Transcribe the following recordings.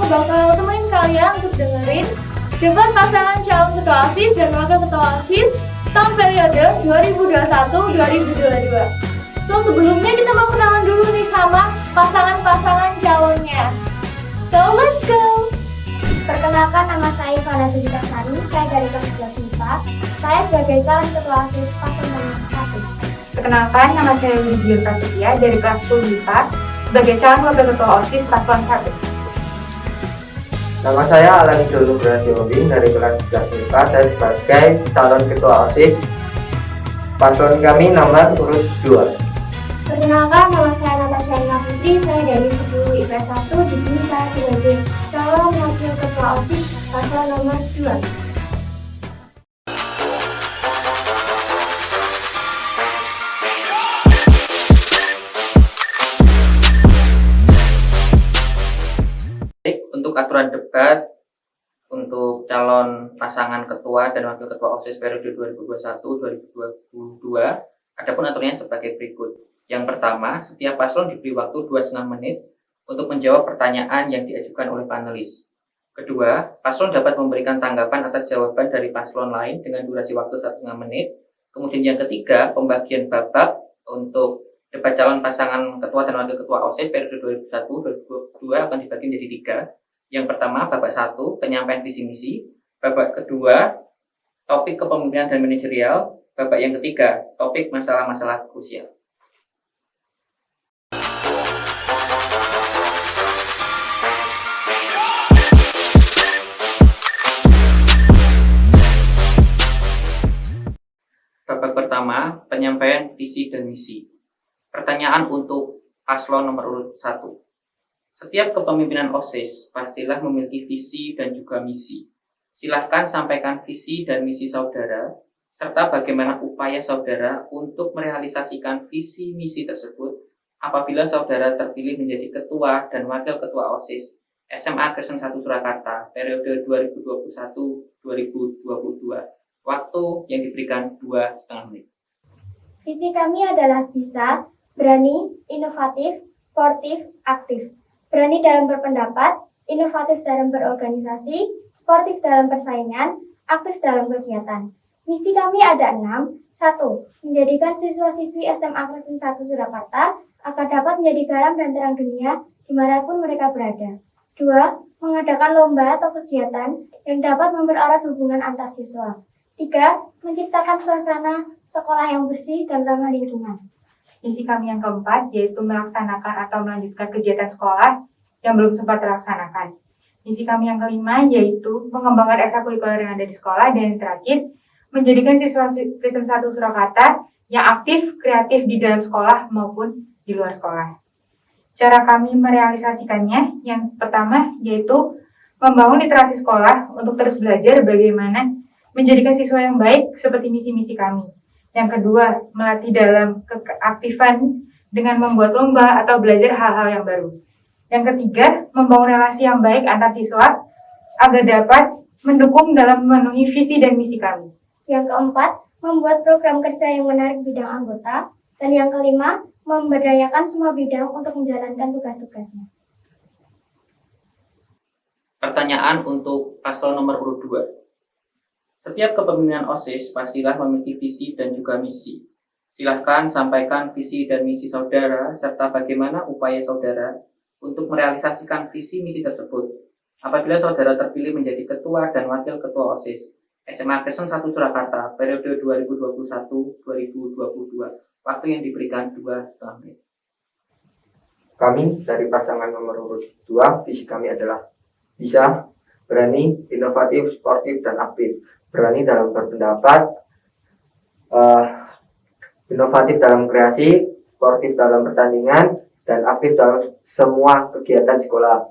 bakal temenin kalian untuk dengerin debat pasangan calon ketua OSIS dan wakil ketua OSIS tahun periode 2021-2022. So, sebelumnya kita mau kenalan dulu nih sama pasangan-pasangan calonnya. So, let's go! Perkenalkan, nama saya Fana Sujita Sari, saya dari kelas 11 MIPA. Saya sebagai calon ketua OSIS paslon nomor 1. Perkenalkan, nama saya Widya Prasetya dari kelas 10 MIPA sebagai calon wakil ketua OSIS paslon 1. Nama saya Alani Dulu Brasiobing dari kelas 11 MIPA. Saya sebagai calon ketua OSIS paslon kami nomor urut 2. Perkenalkan, nama saya Natasha Ina Putri, saya dari 10 IPS 1. Di sini saya sebagai calon wakil ketua OSIS paslon nomor 2. Untuk aturan debat untuk calon pasangan ketua dan wakil ketua OSIS periode 2021-2022, adapun aturannya sebagai berikut. Yang pertama, setiap paslon diberi waktu 2,5 menit untuk menjawab pertanyaan yang diajukan oleh panelis. Kedua, paslon dapat memberikan tanggapan atas jawaban dari paslon lain dengan durasi waktu 1,5 menit. Kemudian yang ketiga, pembagian babak untuk debat calon pasangan ketua dan wakil ketua OSIS periode 2021-2022 akan dibagi menjadi 3. Yang pertama, babak 1, penyampaian visi misi. Babak kedua, topik kepemimpinan dan manajerial. Babak yang ketiga, topik masalah-masalah krusial. Babak pertama, penyampaian visi dan misi. Pertanyaan untuk paslon nomor urut 1. Setiap kepemimpinan OSIS pastilah memiliki visi dan juga misi. Silahkan sampaikan visi dan misi saudara, serta bagaimana upaya saudara untuk merealisasikan visi misi tersebut apabila saudara terpilih menjadi ketua dan wakil ketua OSIS SMA Kristen 1 Surakarta periode 2021-2022. Waktu yang diberikan 2,5 menit. Visi kami adalah bisa, berani, inovatif, sportif, aktif. Berani dalam berpendapat, inovatif dalam berorganisasi, sportif dalam persaingan, aktif dalam kegiatan. Misi kami ada 6. 1. Menjadikan siswa-siswi SMA Kristen 1 Surakarta agar dapat menjadi garam dan terang dunia dimanapun mereka berada. 2. Mengadakan lomba atau kegiatan yang dapat mempererat hubungan antar siswa. 3. Menciptakan suasana sekolah yang bersih dan ramah lingkungan. Misi kami yang keempat yaitu melaksanakan atau melanjutkan kegiatan sekolah yang belum sempat terlaksanakan. Misi kami yang kelima yaitu mengembangkan ekstrakurikuler yang ada di sekolah, dan yang terakhir menjadikan siswa Kristen 1 Surakarta yang aktif, kreatif di dalam sekolah maupun di luar sekolah. Cara kami merealisasikannya yang pertama yaitu membangun literasi sekolah untuk terus belajar bagaimana menjadikan siswa yang baik seperti misi-misi kami. Yang kedua, melatih dalam keaktifan dengan membuat lomba atau belajar hal-hal yang baru. Yang ketiga, membangun relasi yang baik antar siswa agar dapat mendukung dalam memenuhi visi dan misi kami. Yang keempat, membuat program kerja yang menarik bidang anggota. Dan yang kelima, memberdayakan semua bidang untuk menjalankan tugas-tugasnya. Pertanyaan untuk paslon nomor urut 2. Setiap kepemimpinan OSIS pastilah memiliki visi dan juga misi. Silahkan sampaikan visi dan misi saudara, serta bagaimana upaya saudara untuk merealisasikan visi misi tersebut apabila saudara terpilih menjadi ketua dan wakil ketua OSIS SMA Kristen 1 Surakarta periode 2021-2022. Waktu yang diberikan 2,5 menit. Kami dari pasangan nomor urut 2, visi kami adalah bisa, berani, inovatif, sportif, dan aktif. Berani dalam berpendapat, inovatif dalam kreasi, sportif dalam pertandingan, dan aktif dalam semua kegiatan sekolah.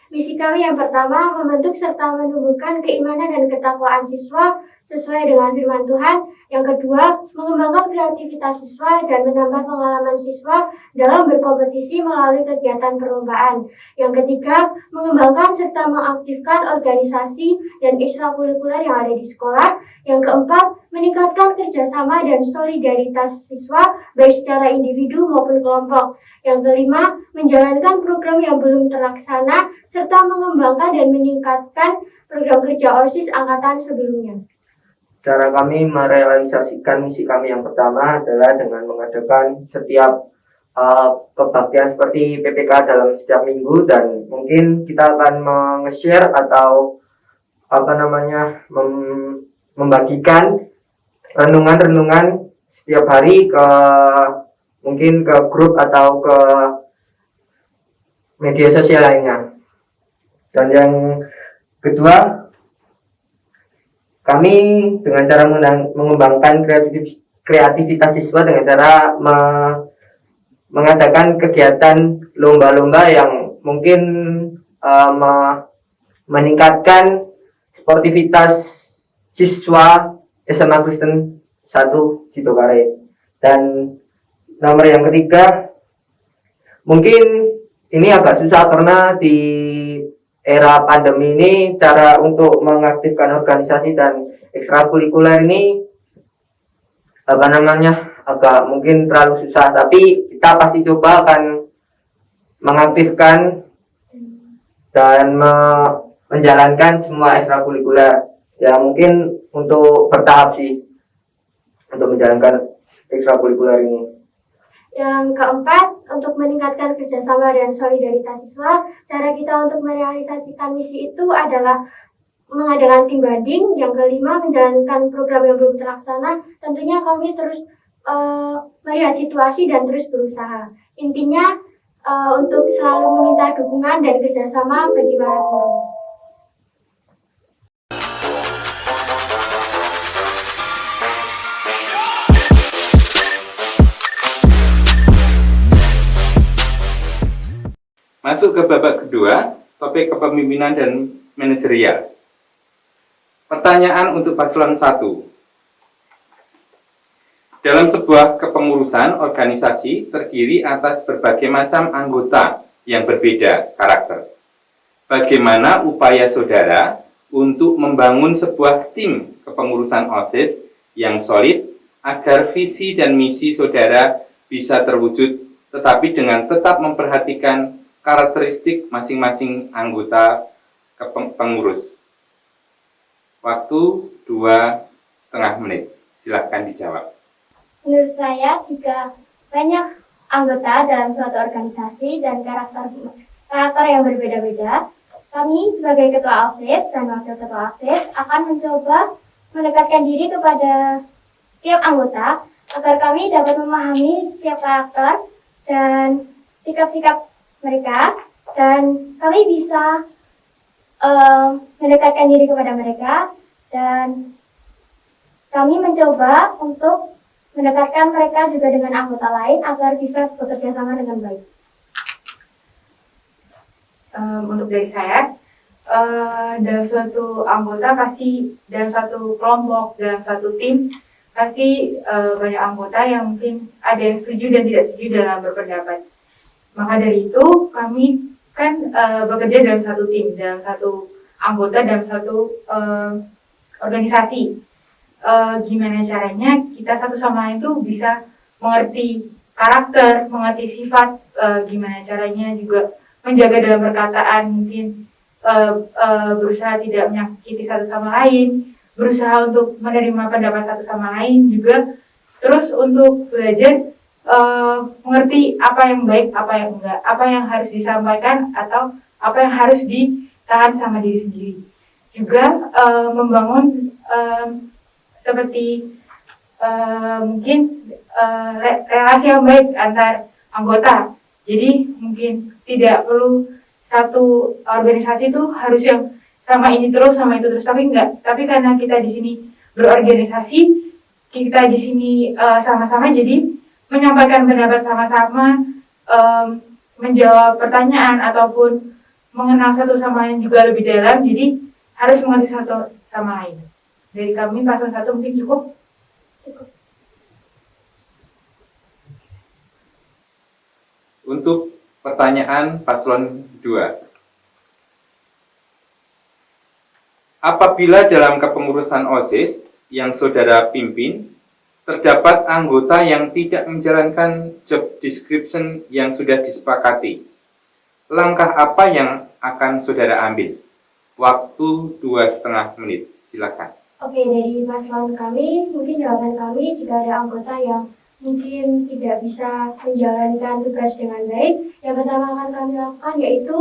Misi kami yang pertama, membentuk serta menumbuhkan keimanan dan ketakwaan siswa sesuai dengan firman Tuhan. Yang kedua, mengembangkan kreativitas siswa dan menambah pengalaman siswa dalam berkompetisi melalui kegiatan perlombaan. Yang ketiga, mengembangkan serta mengaktifkan organisasi dan ekstrakurikuler yang ada di sekolah. Yang keempat, meningkatkan kerjasama dan solidaritas siswa baik secara individu maupun kelompok. Yang kelima, menjalankan program yang belum terlaksana serta mengembangkan dan meningkatkan program kerja OSIS angkatan sebelumnya. Cara kami merealisasikan misi kami yang pertama adalah dengan mengadakan setiap kebaktian seperti PPK dalam setiap minggu, dan mungkin kita akan meng-share atau membagikan renungan-renungan setiap hari mungkin ke grup atau ke media sosial lainnya. Dan yang kedua, kami dengan cara mengembangkan kreativitas siswa dengan cara mengadakan kegiatan lomba-lomba yang mungkin meningkatkan sportivitas siswa SMA Kristen 1 Jitokare. Dan nomor yang ketiga, mungkin ini agak susah karena di era pandemi ini cara untuk mengaktifkan organisasi dan ekstrakurikuler ini agak mungkin terlalu susah, tapi kita pasti coba akan mengaktifkan dan menjalankan semua ekstrakurikuler. Ya mungkin untuk bertahap sih untuk menjalankan ekstrakurikuler ini. Yang keempat, untuk meningkatkan kerjasama dan solidaritas siswa, cara kita untuk merealisasikan misi itu adalah mengadakan tim banding. Yang kelima, menjalankan program yang belum terlaksana. Tentunya kami terus melihat situasi dan terus berusaha. Intinya untuk selalu meminta dukungan dan kerjasama bagi para guru. Masuk ke babak kedua, topik kepemimpinan dan manajerial. Pertanyaan untuk paslon 1. Dalam sebuah kepengurusan organisasi terdiri atas berbagai macam anggota yang berbeda karakter. Bagaimana upaya saudara untuk membangun sebuah tim kepengurusan OSIS yang solid agar visi dan misi saudara bisa terwujud, tetapi dengan tetap memperhatikan karakteristik masing-masing anggota pengurus. Waktu 2,5 menit. Silahkan dijawab. Menurut saya, jika banyak anggota dalam suatu organisasi dan karakter yang berbeda-beda, kami sebagai ketua OSIS dan wakil ketua OSIS akan mencoba mendekatkan diri kepada setiap anggota agar kami dapat memahami setiap karakter dan sikap-sikap mereka, dan kami bisa mendekatkan diri kepada mereka, dan kami mencoba untuk mendekatkan mereka juga dengan anggota lain agar bisa bekerja sama dengan baik. Untuk dari saya, dalam suatu anggota pasti, dalam suatu kelompok, dalam suatu tim, pasti banyak anggota yang mungkin ada yang setuju dan tidak setuju dalam berpendapat. Maka dari itu kami kan bekerja dalam satu tim, dalam satu anggota, dalam satu organisasi. Gimana caranya kita satu sama lain itu bisa mengerti karakter, mengerti sifat, gimana caranya juga menjaga dalam perkataan, mungkin berusaha tidak menyakiti satu sama lain, berusaha untuk menerima pendapat satu sama lain juga, terus untuk belajar mengerti apa yang baik, apa yang enggak, apa yang harus disampaikan atau apa yang harus ditahan sama diri sendiri. Juga membangun seperti mungkin relasi yang baik antar anggota. Jadi mungkin tidak perlu satu organisasi itu harus yang sama ini terus, sama itu terus, tapi enggak. Tapi karena kita di sini berorganisasi, kita di sini sama-sama, jadi menyampaikan pendapat sama-sama, menjawab pertanyaan ataupun mengenal satu sama lain juga lebih dalam, jadi harus mengerti satu sama lain. Dari kami paslon 1 mungkin cukup. Untuk pertanyaan paslon 2. Apabila dalam kepengurusan OSIS yang saudara pimpin, terdapat anggota yang tidak menjalankan job description yang sudah disepakati. Langkah apa yang akan saudara ambil? Waktu 2,5 menit. Silakan. Oke, dari paslon kami, mungkin jawaban kami jika ada anggota yang mungkin tidak bisa menjalankan tugas dengan baik, yang pertama akan kami lakukan yaitu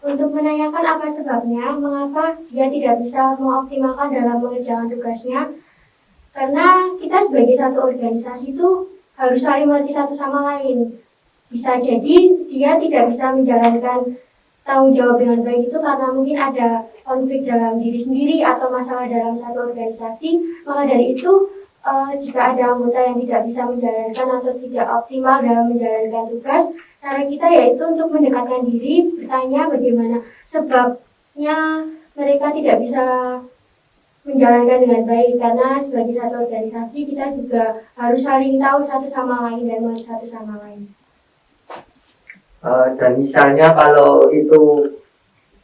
untuk menanyakan apa sebabnya, mengapa dia tidak bisa mengoptimalkan dalam mengerjakan tugasnya. Karena kita sebagai satu organisasi itu harus saling mengerti satu sama lain. Bisa jadi dia tidak bisa menjalankan tanggung jawab dengan baik itu karena mungkin ada konflik dalam diri sendiri atau masalah dalam satu organisasi. Maka dari itu, jika ada anggota yang tidak bisa menjalankan atau tidak optimal dalam menjalankan tugas, cara kita yaitu untuk mendekatkan diri, bertanya bagaimana sebabnya mereka tidak bisa menjalankan dengan baik. Karena sebagai satu organisasi kita juga harus saling tahu satu sama lain dan mengerti satu sama lain. Dan misalnya kalau itu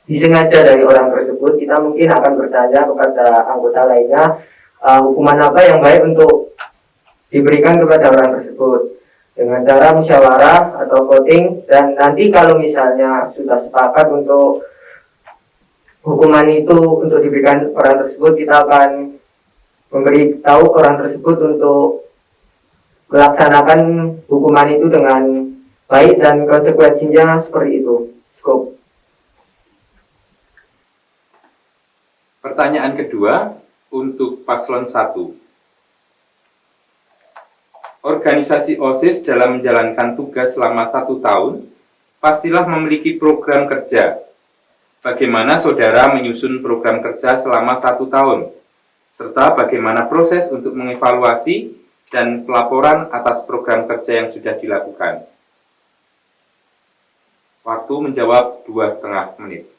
disengaja dari orang tersebut, kita mungkin akan bertanya kepada anggota lainnya hukuman apa yang baik untuk diberikan kepada orang tersebut dengan cara musyawarah atau voting. Dan nanti kalau misalnya sudah sepakat untuk hukuman itu untuk diberikan orang tersebut, kita akan memberitahu orang tersebut untuk melaksanakan hukuman itu dengan baik dan konsekuensinya seperti itu. Cukup. Pertanyaan kedua untuk paslon 1. Organisasi OSIS dalam menjalankan tugas selama 1 tahun pastilah memiliki program kerja. Bagaimana saudara menyusun program kerja selama 1 tahun? Serta bagaimana proses untuk mengevaluasi dan pelaporan atas program kerja yang sudah dilakukan? Waktu menjawab 2,5 menit.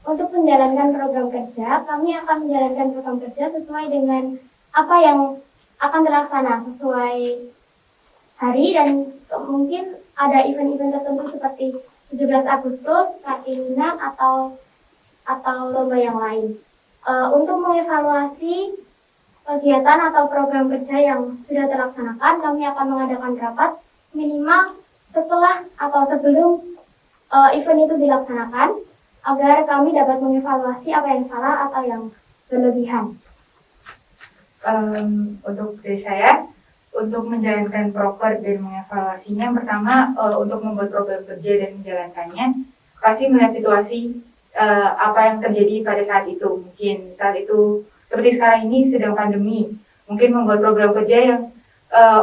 Untuk menjalankan program kerja, kami akan menjalankan program kerja sesuai dengan apa yang akan terlaksana sesuai hari, dan mungkin ada event-event tertentu seperti 17 Agustus, Kartinian, atau lomba yang lain. Untuk mengevaluasi kegiatan atau program kerja yang sudah terlaksanakan, kami akan mengadakan rapat minimal setelah atau sebelum event itu dilaksanakan agar kami dapat mengevaluasi apa yang salah atau yang berlebihan. Untuk dari saya, untuk menjalankan proker dan mengevaluasinya, pertama untuk membuat program kerja dan menjalankannya, pasti melihat situasi apa yang terjadi pada saat itu. Mungkin saat itu seperti sekarang ini sedang pandemi, mungkin membuat program kerja yang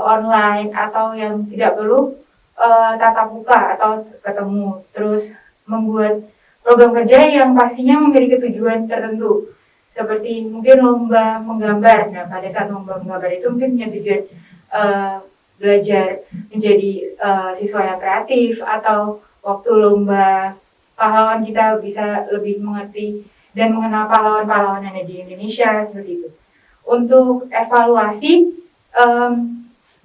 online atau yang tidak perlu tatap muka atau ketemu, terus membuat program kerja yang pastinya memiliki tujuan tertentu, seperti mungkin lomba menggambar. Nah, pada saat lomba menggambar itu mungkin punya tujuan belajar menjadi siswa yang kreatif, atau waktu lomba pahlawan kita bisa lebih mengerti dan mengenal pahlawan-pahlawan yang ada di Indonesia, seperti itu. Untuk evaluasi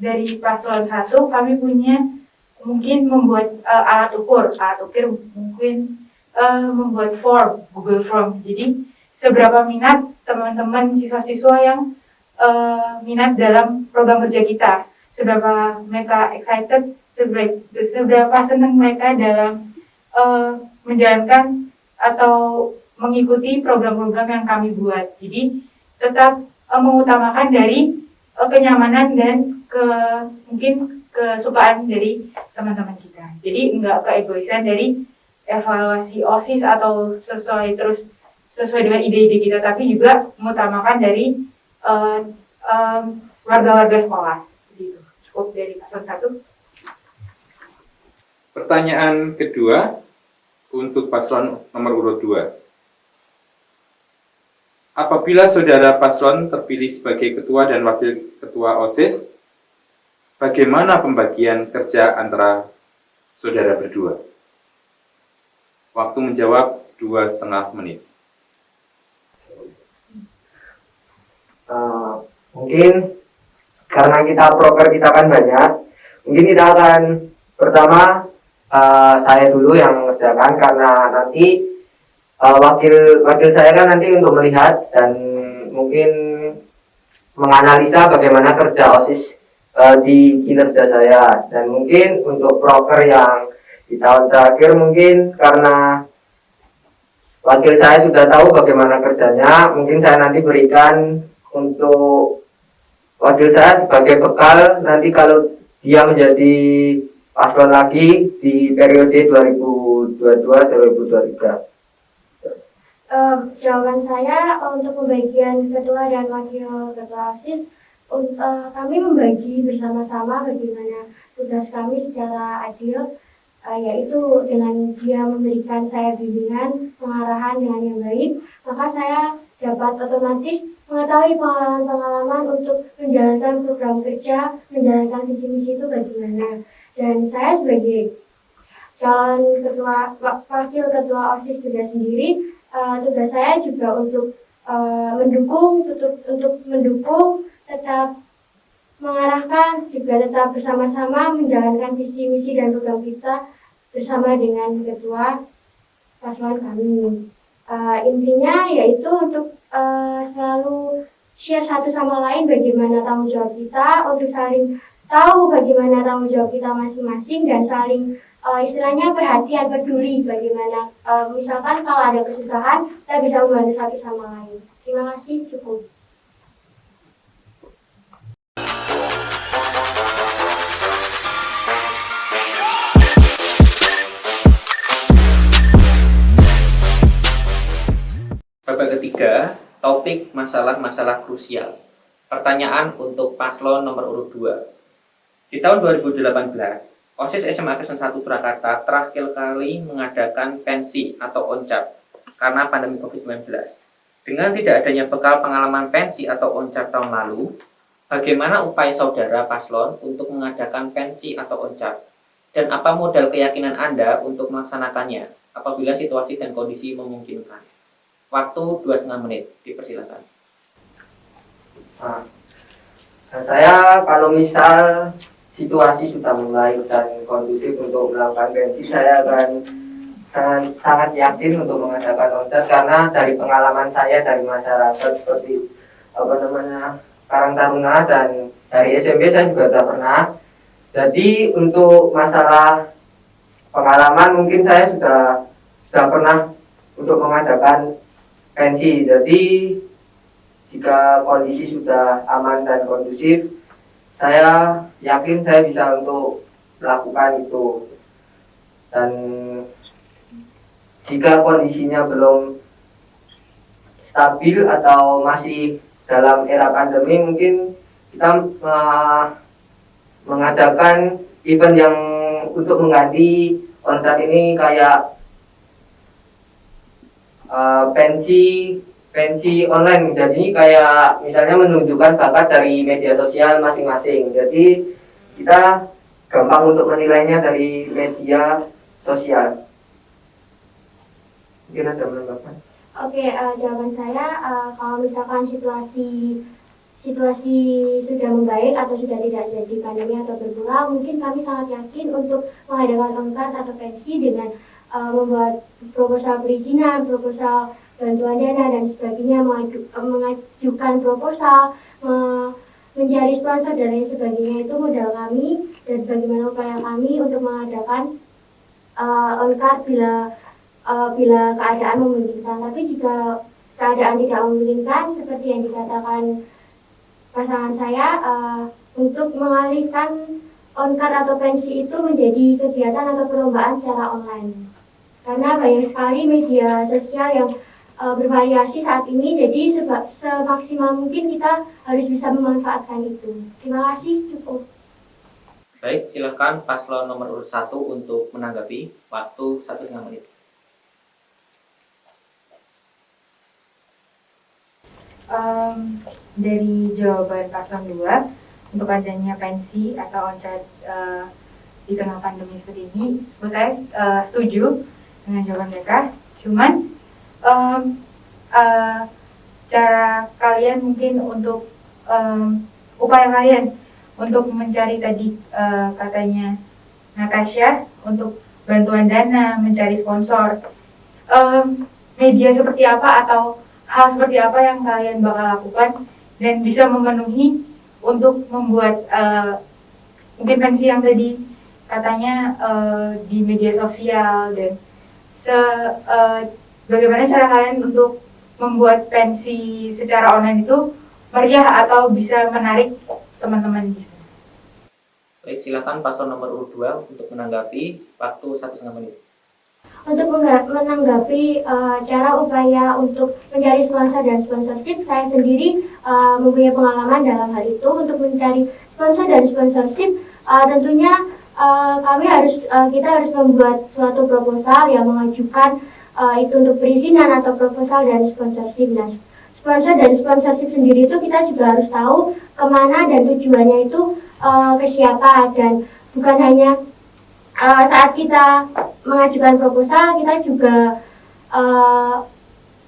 dari paslon 1, kami punya mungkin membuat alat ukur mungkin membuat form, Google Form. Jadi seberapa minat teman-teman siswa-siswa yang minat dalam program kerja kita, seberapa mereka excited, seberapa senang mereka dalam menjalankan atau mengikuti program-program yang kami buat. Jadi tetap mengutamakan dari kenyamanan dan mungkin kesukaan dari teman-teman kita. Jadi enggak keegoisan dari evaluasi OSIS atau sesuai dengan ide-ide kita, tapi juga mengutamakan dari warga-warga sekolah. Gitu. Cukup dari paslon 1. Pertanyaan kedua untuk paslon nomor urut 2. Apabila saudara paslon terpilih sebagai ketua dan wakil ketua OSIS, bagaimana pembagian kerja antara saudara berdua? Waktu menjawab 2,5 menit. Mungkin karena proker kita kan banyak, mungkin kita akan pertama saya dulu yang mengerjakan, karena nanti wakil saya kan nanti untuk melihat dan mungkin menganalisa bagaimana kerja OSIS di kinerja saya. Dan mungkin untuk proker yang di tahun terakhir, mungkin karena wakil saya sudah tahu bagaimana kerjanya, mungkin saya nanti berikan untuk wakil saya sebagai bekal nanti kalau dia menjadi paslon lagi di periode 2022-2023. Jawaban saya untuk pembagian ketua dan wakil ketua OSIS, kami membagi bersama-sama bagaimana tugas kami secara adil, yaitu dengan dia memberikan saya bimbingan, pengarahan dengan yang baik, maka saya dapat otomatis mengetahui pengalaman-pengalaman untuk menjalankan program kerja, menjalankan visi misi itu bagaimana. Dan saya sebagai calon wakil ketua OSIS juga sendiri, tugas saya juga untuk mendukung, tetap mengarahkan, juga tetap bersama-sama menjalankan visi misi dan program kita bersama dengan ketua paslon kami. Intinya yaitu untuk selalu share satu sama lain bagaimana tanggung jawab kita, untuk saling tahu bagaimana tanggung jawab kita masing-masing, dan saling istilahnya perhatian, peduli bagaimana misalkan kalau ada kesusahan kita bisa membantu satu sama lain. Terima kasih, cukup. Babak ketiga, topik masalah-masalah krusial. Pertanyaan untuk paslon nomor urut 2. Di tahun 2018, OSIS SMA Kristen 1 Surakarta terakhir kali mengadakan pensi atau oncap karena pandemi COVID-19. Dengan tidak adanya bekal pengalaman pensi atau oncap tahun lalu, bagaimana upaya saudara paslon untuk mengadakan pensi atau oncap? Dan apa modal keyakinan Anda untuk melaksanakannya apabila situasi dan kondisi memungkinkan? Waktu 2,5 menit, dipersilakan. Saya kalau misal situasi sudah mulai dan kondusif untuk melakukan pensi, saya akan sangat yakin untuk mengadakan oncap, karena dari pengalaman saya dari masyarakat seperti Karang Taruna dan dari SMP saya juga sudah pernah. Jadi untuk masalah pengalaman mungkin saya sudah pernah untuk mengadakan pensi. Jadi jika kondisi sudah aman dan kondusif, saya yakin saya bisa untuk melakukan itu. Dan jika kondisinya belum stabil atau masih dalam era pandemi, mungkin kita mengadakan event yang untuk mengganti oncap ini, kayak pensi online. Jadi kayak misalnya menunjukkan bakat dari media sosial masing-masing. Jadi kita gampang untuk menilainya dari media sosial. Mungkin ada penambahan? Oke, jawaban saya, kalau misalkan situasi sudah membaik atau sudah tidak jadi pandemi atau berpulang, mungkin kami sangat yakin untuk mengadakan oncap atau pensi dengan membuat proposal perizinan, proposal bantuan dana dan sebagainya, mengajukan proposal, mencari sponsor dan lain sebagainya. Itu modal kami dan bagaimana upaya kami untuk mengadakan oncap bila keadaan memungkinkan. Tapi jika keadaan tidak memungkinkan, seperti yang dikatakan pasangan saya, untuk mengalihkan oncap atau pensi itu menjadi kegiatan atau perlombaan secara online. Karena banyak sekali media sosial yang bervariasi saat ini, jadi semaksimal mungkin kita harus bisa memanfaatkan itu. Terima kasih, cukup. Baik, silakan paslon nomor urut 1 untuk menanggapi. Waktu 1,5 menit. Dari jawaban paslon 2 untuk adanya pensi atau oncap di tengah pandemi seperti ini, menurut saya setuju dengan jawaban mereka. Cuman cara kalian mungkin untuk upaya kalian untuk mencari tadi katanya Natasha untuk bantuan dana, mencari sponsor, media seperti apa atau hal seperti apa yang kalian bakal lakukan dan bisa memenuhi untuk membuat mungkin pensi yang tadi katanya di media sosial dan bagaimana cara kalian untuk membuat pensi secara online itu meriah atau bisa menarik teman-teman di sana. Baik, silakan paslon nomor urut 2 untuk menanggapi, waktu 1,5 menit. Untuk menanggapi cara upaya untuk mencari sponsor dan sponsorship, saya sendiri mempunyai pengalaman dalam hal itu. Untuk mencari sponsor dan sponsorship, tentunya kita harus membuat suatu proposal yang mengajukan itu untuk perizinan atau proposal dan sponsorship. Nah, sponsor dan sponsorship sendiri itu kita juga harus tahu kemana dan tujuannya itu ke siapa, dan bukan hanya saat kita mengajukan proposal, kita juga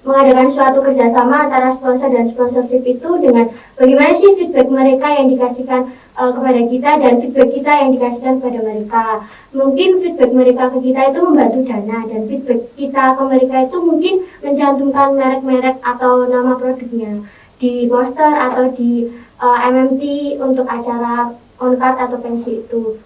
mengadakan suatu kerjasama antara sponsor dan sponsorship itu dengan bagaimana sih feedback mereka yang dikasihkan kepada kita dan feedback kita yang dikasihkan kepada mereka. Mungkin feedback mereka ke kita itu membantu dana, dan feedback kita ke mereka itu mungkin mencantumkan merek-merek atau nama produknya di poster atau di MMT untuk acara on-card atau pensi itu.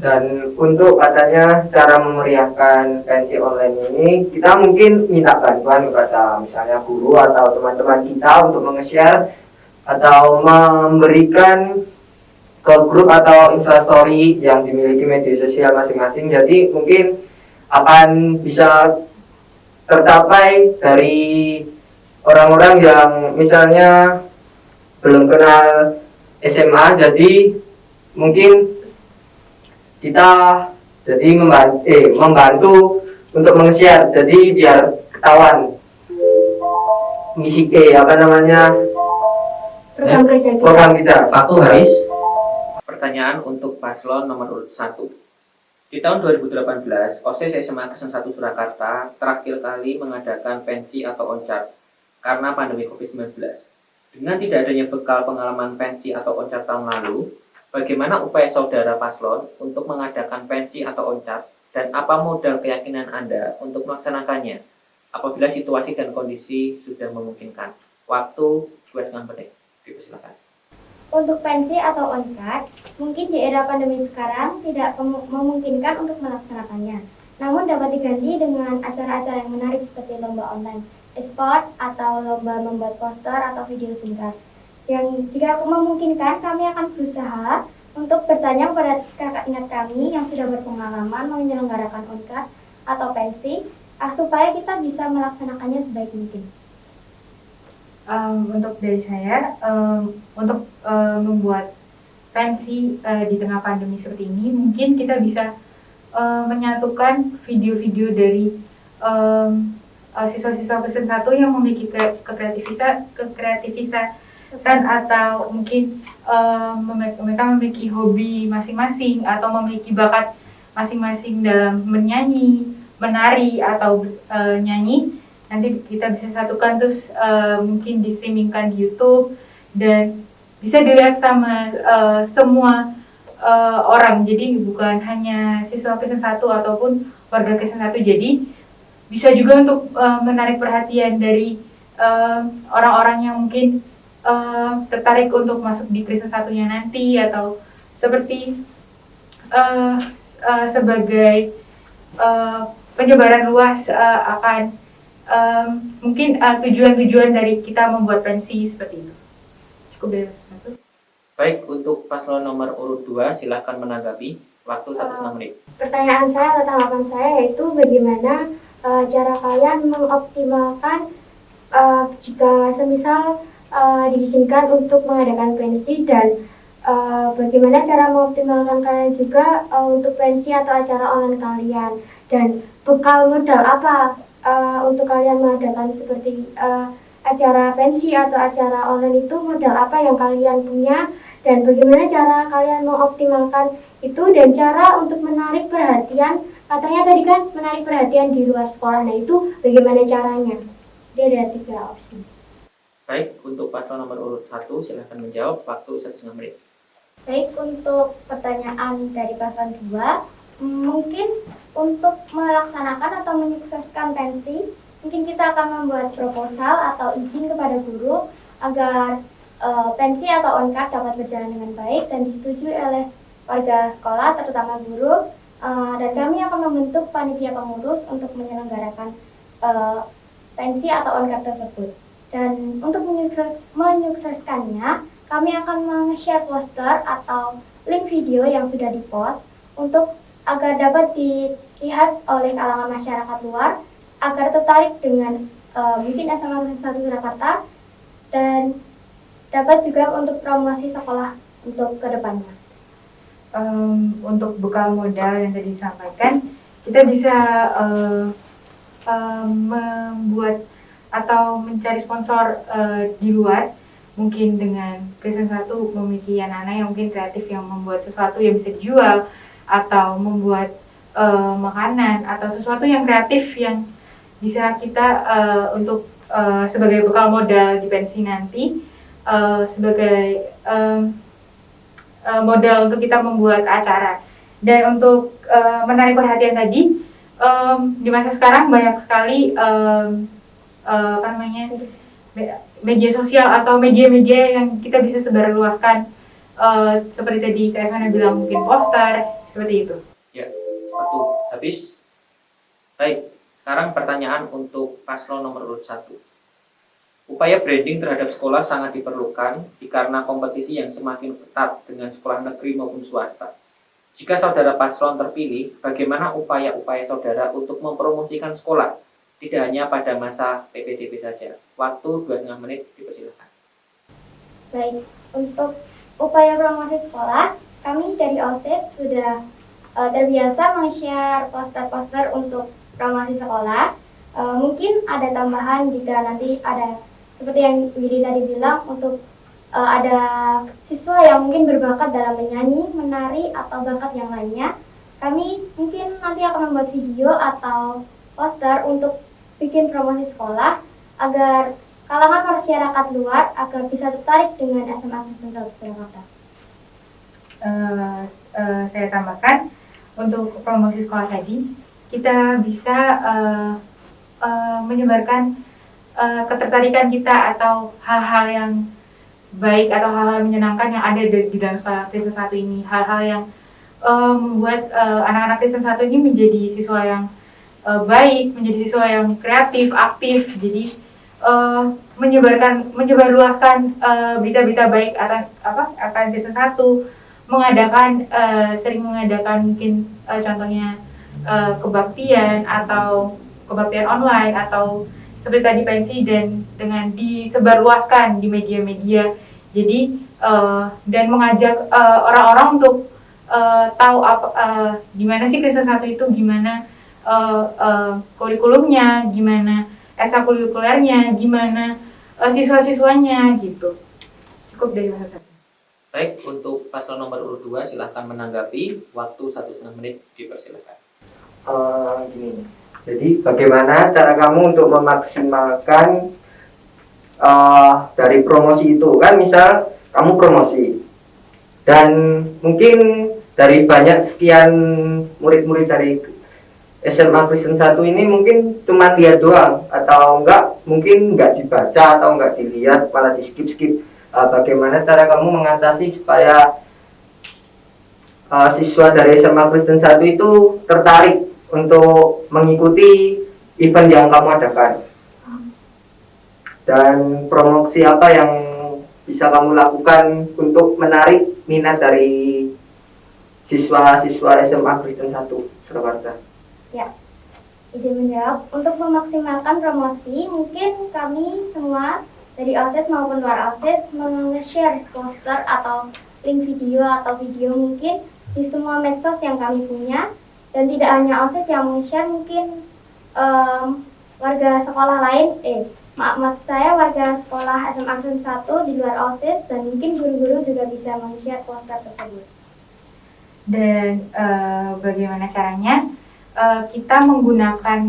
Dan untuk katanya cara memeriahkan pensi online ini, kita mungkin minta bantuan kepada misalnya guru atau teman-teman kita untuk menge-share atau memberikan ke grup atau instastory yang dimiliki media sosial masing-masing. Jadi mungkin akan bisa tercapai dari orang-orang yang misalnya belum kenal SMA, jadi mungkin kita jadi membantu untuk meng-share, jadi biar ketahuan misi program kita. Waktu habis. Pertanyaan untuk paslon nomor urut 1. Di tahun 2018, OSIS SMA Kristen 1 Surakarta terakhir kali mengadakan pensi atau oncat karena pandemi COVID-19. Dengan tidak adanya bekal pengalaman pensi atau oncat tahun lalu, bagaimana upaya saudara paslon untuk mengadakan pensi atau oncat, dan apa modal keyakinan Anda untuk melaksanakannya apabila situasi dan kondisi sudah memungkinkan? Waktu 2,5 menit. Silakan. Untuk pensi atau on-card, mungkin di era pandemi sekarang tidak memungkinkan untuk melaksanakannya. Namun dapat diganti dengan acara-acara yang menarik seperti lomba online, e-sport, atau lomba membuat poster atau video singkat. Yang jika memungkinkan, kami akan berusaha untuk bertanya kepada kakak tingkat kami yang sudah berpengalaman menyelenggarakan on-card atau pensi, supaya kita bisa melaksanakannya sebaik mungkin. Untuk dari saya, untuk membuat pensi di tengah pandemi seperti ini, mungkin kita bisa menyatukan video-video dari siswa-siswa Kristen 1 yang memiliki kreativitas atau mungkin mereka memiliki hobi masing-masing atau memiliki bakat masing-masing dalam menyanyi, menari atau nyanyi. Nanti kita bisa satukan, terus mungkin di-streamingkan di YouTube dan bisa dilihat sama semua orang. Jadi bukan hanya siswa Kristen 1 ataupun warga Kristen 1. Jadi bisa juga untuk menarik perhatian dari orang-orang yang mungkin tertarik untuk masuk di Kristen 1-nya nanti, atau seperti sebagai penyebaran luas akan mungkin tujuan-tujuan dari kita membuat pensi seperti itu. Cukup dari satu. Baik, untuk paslon nomor urut 2, silahkan menanggapi. Waktu 1,5 menit. Pertanyaan saya atau tanggapan saya yaitu bagaimana cara kalian mengoptimalkan jika semisal diizinkan untuk mengadakan pensi, dan bagaimana cara mengoptimalkan kalian juga untuk pensi atau acara online kalian, dan bekal modal apa untuk kalian mengadakan seperti acara pensi atau acara online itu, modal apa yang kalian punya, dan bagaimana cara kalian mengoptimalkan itu, dan cara untuk menarik perhatian. Katanya tadi kan menarik perhatian di luar sekolah, nah itu bagaimana caranya? Dia ada 3 opsi. Baik, untuk paslon nomor urut 1, silahkan menjawab. Waktu 1,5 menit. Baik, untuk pertanyaan dari paslon 2, mungkin untuk melaksanakan atau menyukseskan pensi, mungkin kita akan membuat proposal atau izin kepada guru agar pensi atau on-card dapat berjalan dengan baik dan disetujui oleh warga sekolah, terutama guru. Dan kami akan membentuk panitia pengurus untuk menyelenggarakan pensi atau on-card tersebut. Dan untuk menyukseskannya, kami akan meng-share poster atau link video yang sudah di-post untuk agar dapat dilihat oleh kalangan masyarakat luar, agar tertarik dengan bimbing SMA 1 Surakarta dan dapat juga untuk promosi sekolah untuk kedepannya. Untuk bekal modal yang tadi disampaikan, kita bisa membuat atau mencari sponsor di luar, mungkin dengan Kristen 1 memiliki anak-anak yang mungkin kreatif yang membuat sesuatu yang bisa dijual, atau membuat makanan, atau sesuatu yang kreatif yang bisa kita untuk sebagai bekal modal di pensi nanti, sebagai modal untuk kita membuat acara. Dan untuk menarik perhatian tadi, di masa sekarang banyak sekali media sosial atau media-media yang kita bisa sebarluaskan, seperti tadi Kak Evana bilang, mungkin poster, seperti itu. Ya, waktu habis. Baik, sekarang pertanyaan untuk paslon nomor urut 1. Upaya branding terhadap sekolah sangat diperlukan karena kompetisi yang semakin ketat dengan sekolah negeri maupun swasta. Jika saudara paslon terpilih, bagaimana upaya-upaya saudara untuk mempromosikan sekolah? Tidak hanya pada masa PPDB saja. Waktu 2,5 menit, dipersilakan. Baik, untuk upaya promosi sekolah, kami dari OSIS sudah terbiasa meng-share poster-poster untuk promosi sekolah. Mungkin ada tambahan jika nanti ada, seperti yang Willy tadi bilang, untuk ada siswa yang mungkin berbakat dalam menyanyi, menari, atau bakat yang lainnya. Kami mungkin nanti akan membuat video atau poster untuk bikin promosi sekolah agar kalangan masyarakat luar agar bisa tertarik dengan SMA Kristen 1 Surakarta. Saya tambahkan, untuk promosi sekolah tadi, kita bisa menyebarkan ketertarikan kita atau hal-hal yang baik atau hal-hal menyenangkan yang ada di dalam sekolah Kristen 1 ini, hal-hal yang membuat anak-anak Kristen 1 ini menjadi siswa yang baik, menjadi siswa yang kreatif, aktif. Jadi menyebarluaskan berita-berita baik akan Kristen 1, sering mengadakan mungkin contohnya kebaktian atau kebaktian online atau seperti tadi pensi, dan dengan disebarluaskan di media-media. Jadi dan mengajak orang-orang untuk tahu gimana sih Kristen 1 itu, gimana kurikulumnya, gimana ekstrakurikulernya, gimana siswa-siswanya gitu. Cukup dari masa saya. Baik, untuk paslon nomor urut 2 silahkan menanggapi. Waktu 1,5 menit, dipersilakan. Gini. Jadi bagaimana cara kamu untuk memaksimalkan dari promosi itu? Kan misal kamu promosi dan mungkin dari banyak sekian murid-murid dari SMA Kristen 1 ini mungkin cuma lihat doang, atau mungkin enggak dibaca atau enggak dilihat, malah di skip. Bagaimana cara kamu mengatasi supaya siswa dari SMA Kristen 1 itu tertarik untuk mengikuti event yang kamu adakan? Dan promosi apa yang bisa kamu lakukan untuk menarik minat dari siswa-siswa SMA Kristen 1 Surakarta? Ya, izin menjawab. Untuk memaksimalkan promosi, mungkin kami semua dari OSIS maupun luar OSIS meng-share poster atau link video atau video mungkin di semua medsos yang kami punya. Dan tidak hanya OSIS yang meng-share, mungkin warga sekolah lain, maksud saya warga sekolah SMA Kristen 1 di luar OSIS, dan mungkin guru-guru juga bisa meng-share poster tersebut. Dan bagaimana caranya? Kita menggunakan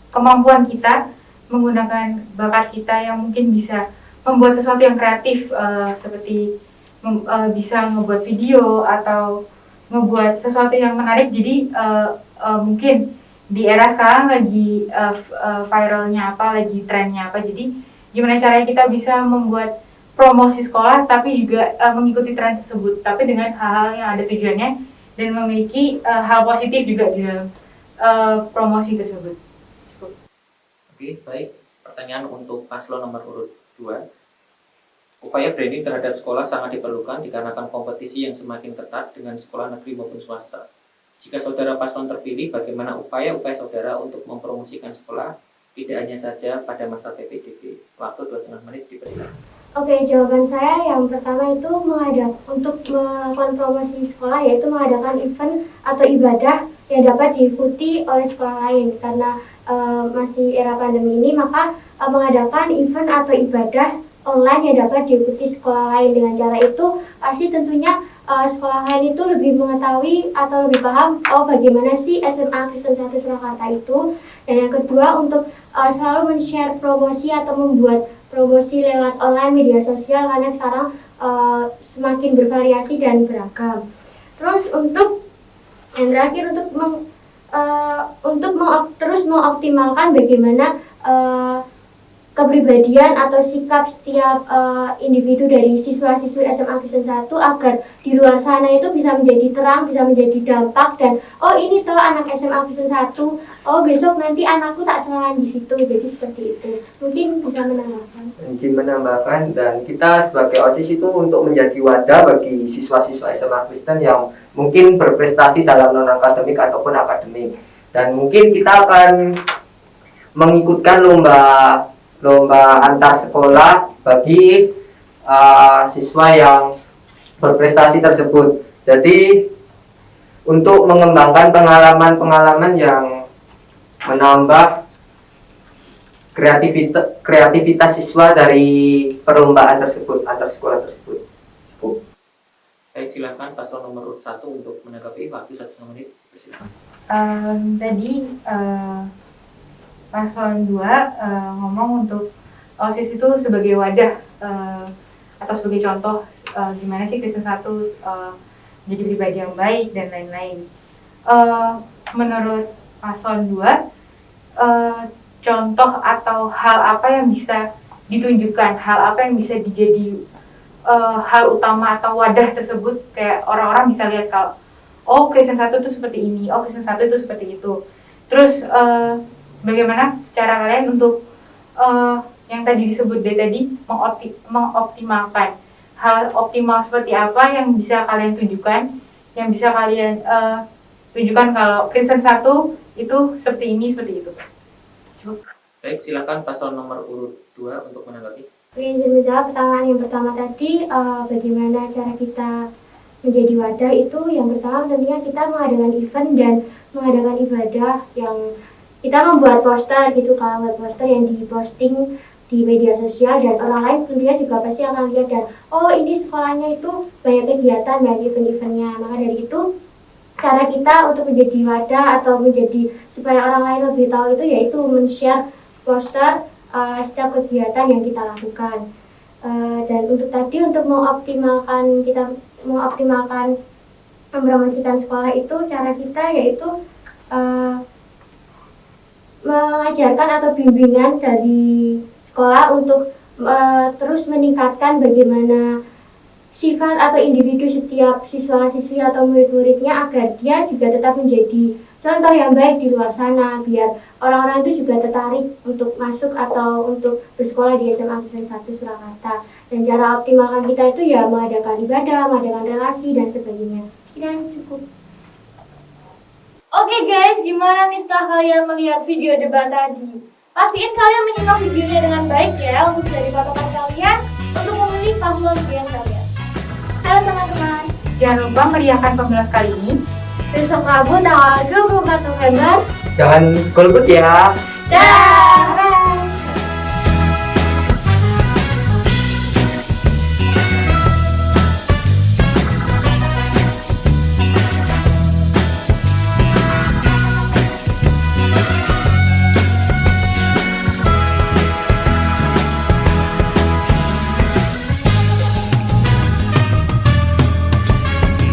kemampuan kita, menggunakan bakat kita yang mungkin bisa membuat sesuatu yang kreatif, seperti bisa ngebuat video atau ngebuat sesuatu yang menarik. Jadi mungkin di era sekarang lagi viralnya apa, lagi trennya apa. Jadi gimana caranya kita bisa membuat promosi sekolah tapi juga mengikuti tren tersebut, tapi dengan hal-hal yang ada tujuannya dan memiliki hal positif juga di dalam promosi tersebut. Oke, baik. Pertanyaan untuk paslon nomor urut 2. Upaya branding terhadap sekolah sangat diperlukan dikarenakan kompetisi yang semakin ketat dengan sekolah negeri maupun swasta. Jika saudara paslon terpilih, bagaimana upaya-upaya saudara untuk mempromosikan sekolah, tidak hanya saja pada masa PPDB? Waktu 2,5 menit diberikan. Oke, jawaban saya yang pertama itu untuk melakukan promosi sekolah, yaitu mengadakan event atau ibadah yang dapat diikuti oleh sekolah lain. Karena masih era pandemi ini, maka mengadakan event atau ibadah online yang dapat diikuti sekolah lain. Dengan cara itu pasti tentunya sekolah lain itu lebih mengetahui atau lebih paham bagaimana sih SMA Kristen 1 Surakarta itu. Dan yang kedua, untuk selalu men-share promosi atau membuat promosi lewat online media sosial, karena sekarang semakin bervariasi dan beragam. Terus untuk yang terakhir, untuk terus mengoptimalkan bagaimana kepribadian atau sikap setiap individu dari siswa-siswi SMA Kristen 1 agar di luar sana itu bisa menjadi terang, bisa menjadi dampak, dan ini toh anak SMA Kristen 1, besok nanti anakku tak salah di situ. Jadi seperti itu. Mungkin bisa menambahkan. Dan kita sebagai OSIS itu untuk menjadi wadah bagi siswa-siswa SMA Kristen yang mungkin berprestasi dalam non-akademik ataupun akademik. Dan mungkin kita akan mengikutkan lomba antar sekolah bagi siswa yang berprestasi tersebut. Jadi untuk mengembangkan pengalaman-pengalaman yang menambah kreativitas siswa dari perlombaan tersebut, antar sekolah tersebut. Baik, silakan paslon nomor urut 1 untuk menanggapi. Waktu 1,5 menit. Silakan. Tadi paslon 2 ngomong untuk OSIS itu sebagai wadah atau sebagai contoh gimana sih Kristen 1 menjadi pribadi yang baik dan lain-lain. Menurut paslon 2, contoh atau hal apa yang bisa ditunjukkan, hal apa yang bisa dijadi hal utama atau wadah tersebut, kayak orang-orang bisa lihat kalau Kristen 1 itu seperti ini, Kristen 1 itu seperti itu. Terus bagaimana cara kalian untuk yang tadi disebut dari tadi mengoptimalkan hal optimal seperti apa yang bisa kalian tunjukkan, yang bisa kalian tunjukkan kalau Kristen 1 itu seperti ini, seperti itu. Baik, silakan paslon nomor urut 2 untuk menanggapi. Izin menjawab pertanyaan yang pertama tadi, bagaimana cara kita menjadi wadah itu. Yang pertama tentunya kita mengadakan event dan mengadakan ibadah yang kita membuat poster gitu, kalau buat poster yang diposting di media sosial, dan orang lain tentunya juga pasti akan lihat dan ini sekolahnya itu banyak kegiatan, banyak event-eventnya. Maka dari itu cara kita untuk menjadi wadah atau menjadi supaya orang lain lebih tahu itu yaitu men-share poster setiap kegiatan yang kita lakukan. Dan untuk mengoptimalkan mempromosikan sekolah itu, cara kita yaitu mengajarkan atau bimbingan dari sekolah untuk terus meningkatkan bagaimana sifat atau individu setiap siswa-siswi atau murid-muridnya agar dia juga tetap menjadi contoh yang baik di luar sana, biar orang-orang itu juga tertarik untuk masuk atau untuk bersekolah di SMA Kristen 1 Surakarta. Dan cara optimalkan kita itu ya mengadakan ibadah, mengadakan relasi, dan sebagainya. Sekian cukup. Oke guys, gimana nih setelah kalian melihat video debat tadi? Pastiin kalian menyimak videonya dengan baik ya, untuk jadi patokan kalian untuk memilih paslon pilihan kalian. Halo teman-teman, Jangan lupa meriahkan pemilu kali ini. Besok Rabu tanggal 24 November. Jangan golput ya. Dah.